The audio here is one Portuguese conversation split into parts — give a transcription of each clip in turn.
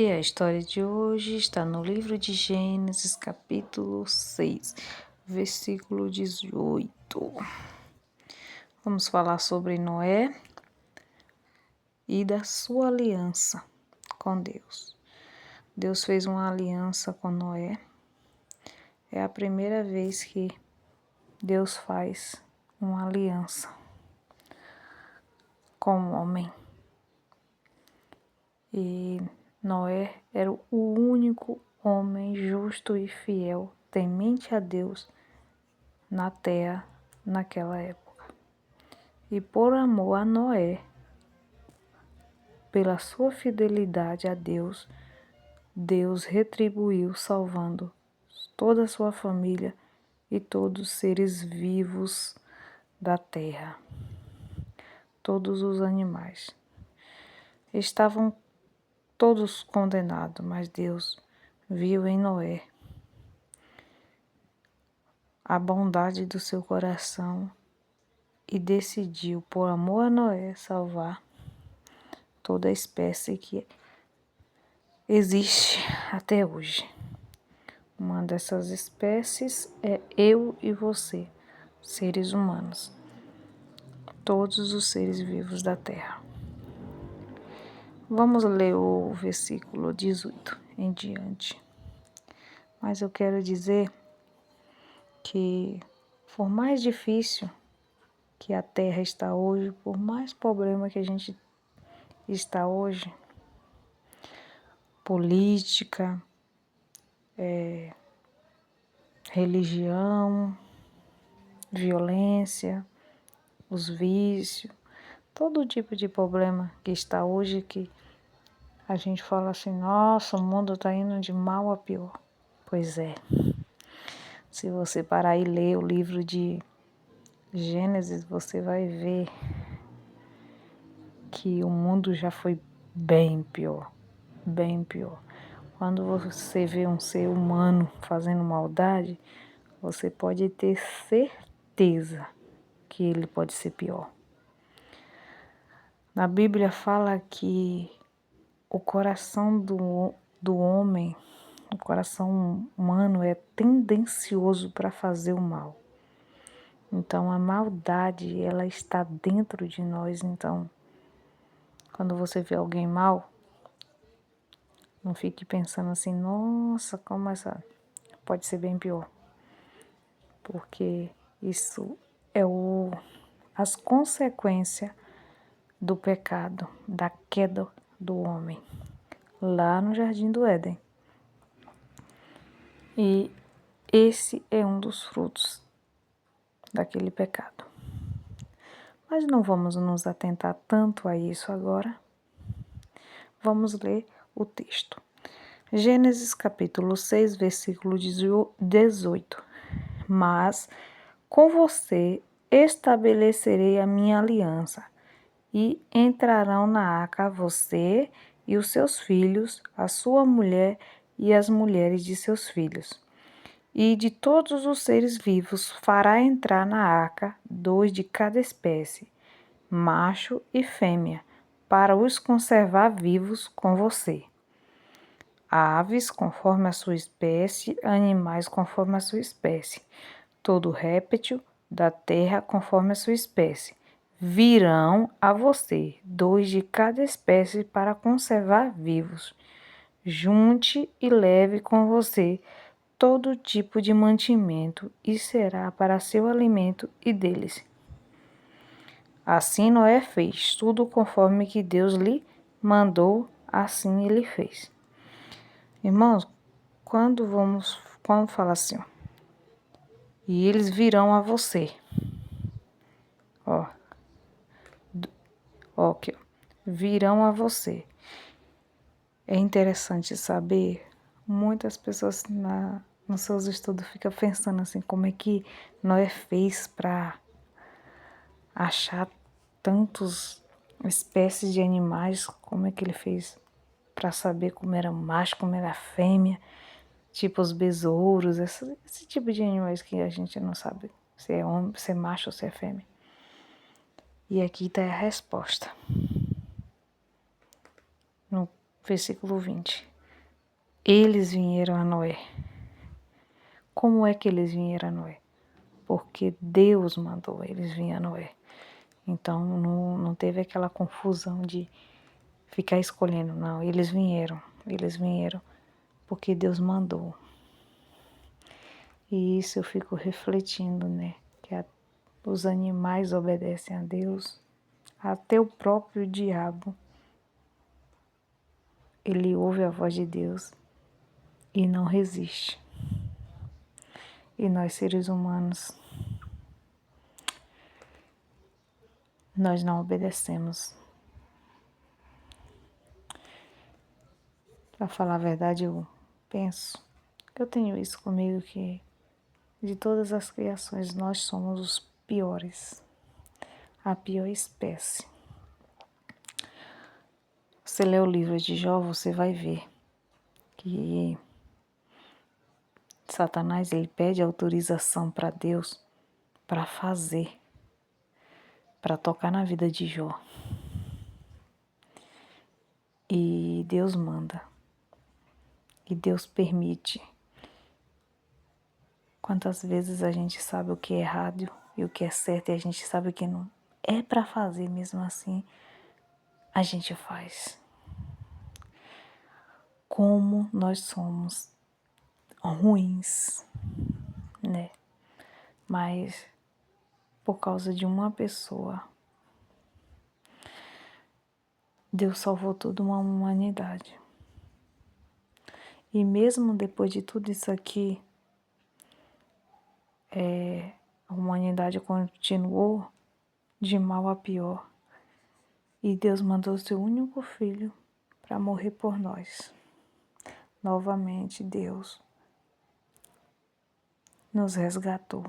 E a história de hoje está no livro de Gênesis, capítulo 6, versículo 18. Vamos falar sobre Noé e da sua aliança com Deus. Deus fez uma aliança com Noé. É a primeira vez que Deus faz uma aliança com o homem. E Noé era o único homem justo e fiel, temente a Deus na terra naquela época. E por amor a Noé, pela sua fidelidade a Deus, Deus retribuiu salvando toda a sua família e todos os seres vivos da terra. Todos os animais estavam todos condenados, mas Deus viu em Noé a bondade do seu coração e decidiu, por amor a Noé, salvar toda a espécie que existe até hoje. Uma dessas espécies é eu e você, seres humanos, todos os seres vivos da Terra. Vamos ler o versículo 18 em diante. Mas eu quero dizer que, por mais difícil que a Terra está hoje, por mais problema que a gente está hoje, política, religião, violência, os vícios, todo tipo de problema que está hoje que a gente fala assim, nossa, o mundo está indo de mal a pior. Pois é. Se você parar e ler o livro de Gênesis, você vai ver que o mundo já foi bem pior, bem pior. Quando você vê um ser humano fazendo maldade, você pode ter certeza que ele pode ser pior. Na Bíblia fala que o coração do homem, o coração humano é tendencioso para fazer o mal. Então a maldade, ela está dentro de nós. Então, quando você vê alguém mal, não fique pensando assim, nossa, como essa pode ser bem pior. Porque isso é as consequências do pecado, da queda do homem, lá no Jardim do Éden. E esse é um dos frutos daquele pecado. Mas não vamos nos atentar tanto a isso agora. Vamos ler o texto. Gênesis capítulo 6, versículo 18. Mas com você estabelecerei a minha aliança, e entrarão na arca você e os seus filhos, a sua mulher e as mulheres de seus filhos. E de todos os seres vivos fará entrar na arca 2 de cada espécie, macho e fêmea, para os conservar vivos com você. Aves conforme a sua espécie, animais conforme a sua espécie, todo réptil da terra conforme a sua espécie. Virão a você 2 de cada espécie para conservar vivos. Junte e leve com você todo tipo de mantimento, e será para seu alimento e deles. Assim Noé fez, tudo conforme que Deus lhe mandou, assim ele fez. Irmãos, quando fala assim, ó, e eles virão a você, ó, aqui, ó, virão a você. É interessante saber, muitas pessoas nos seus estudos ficam pensando assim, como é que Noé fez para achar tantas espécies de animais, como é que ele fez para saber como era macho, como era fêmea, tipo os besouros, esse tipo de animais que a gente não sabe se é homem, se é macho ou se é fêmea. E aqui está a resposta. No versículo 20. Eles vieram a Noé. Como é que eles vieram a Noé? Porque Deus mandou eles virem a Noé. Então não teve aquela confusão de ficar escolhendo, não. Eles vieram porque Deus mandou. E isso eu fico refletindo, né? Que os animais obedecem a Deus, até o próprio diabo. Ele ouve a voz de Deus e não resiste. E nós, seres humanos, nós não obedecemos. Para falar a verdade, eu penso que eu tenho isso comigo, que de todas as criações nós somos os piores, a pior espécie. Você lê o livro de Jó, você vai ver que Satanás ele pede autorização para Deus para fazer, para tocar na vida de Jó. E Deus manda. E Deus permite. Quantas vezes a gente sabe o que é errado e o que é certo e a gente sabe o que não é para fazer, mesmo assim a gente faz. Como nós somos ruins, né? Mas por causa de uma pessoa, Deus salvou toda uma humanidade. E mesmo depois de tudo isso aqui, a humanidade continuou de mal a pior. E Deus mandou seu único filho para morrer por nós. Novamente, Deus nos resgatou.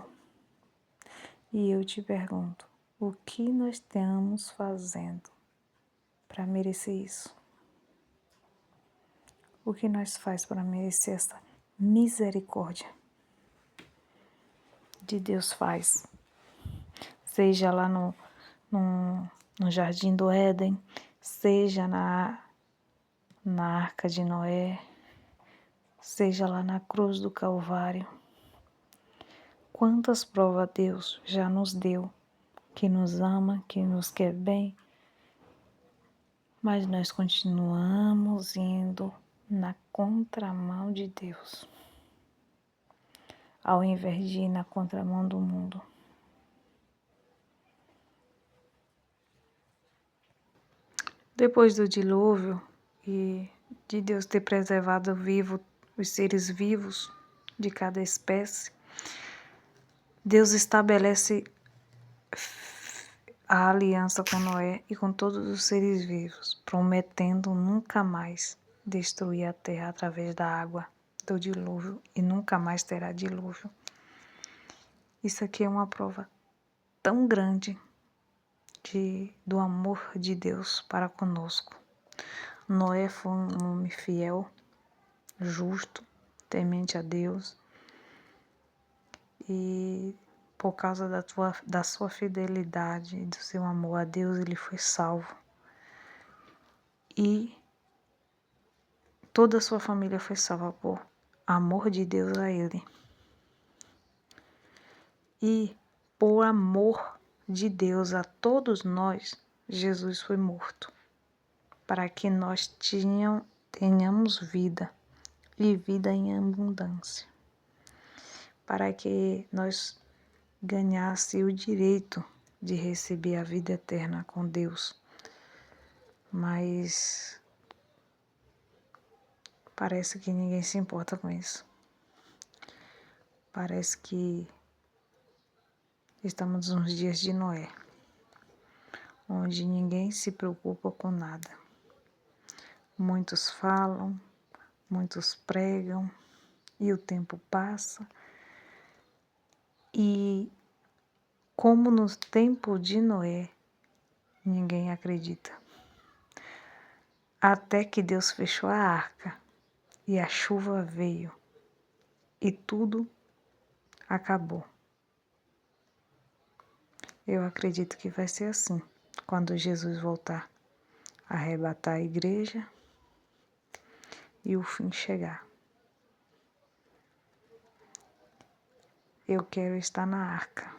E eu te pergunto, o que nós estamos fazendo para merecer isso? O que nós faz para merecer essa misericórdia de Deus faz? Seja lá no Jardim do Éden, seja na Arca de Noé, seja lá na cruz do Calvário. Quantas provas Deus já nos deu, que nos ama, que nos quer bem, mas nós continuamos indo na contramão de Deus, ao invés de ir na contramão do mundo. Depois do dilúvio e de Deus ter preservado vivo os seres vivos de cada espécie, Deus estabelece a aliança com Noé e com todos os seres vivos, prometendo nunca mais destruir a terra através da água do dilúvio e nunca mais terá dilúvio. Isso aqui é uma prova tão grande do amor de Deus para conosco. Noé foi um homem fiel, justo, temente a Deus, e por causa da sua fidelidade e do seu amor a Deus, ele foi salvo. E toda a sua família foi salva por amor de Deus a ele. E por amor de Deus a todos nós, Jesus foi morto, para que nós tenhamos vida e vida em abundância, para que nós ganhasse o direito de receber a vida eterna com Deus. Mas parece que ninguém se importa com isso. Parece que estamos nos dias de Noé, onde ninguém se preocupa com nada. Muitos falam, muitos pregam, e o tempo passa. E como no tempo de Noé, ninguém acredita. Até que Deus fechou a arca e a chuva veio e tudo acabou. Eu acredito que vai ser assim quando Jesus voltar a arrebatar a igreja e o fim chegar. Eu quero estar na arca.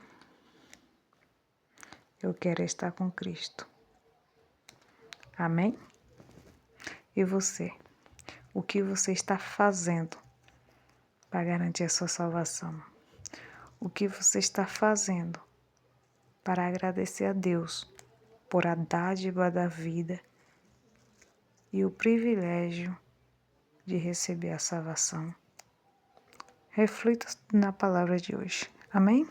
Eu quero estar com Cristo. Amém? E você? O que você está fazendo para garantir a sua salvação? O que você está fazendo para agradecer a Deus por a dádiva da vida e o privilégio de receber a salvação? Reflita na palavra de hoje. Amém?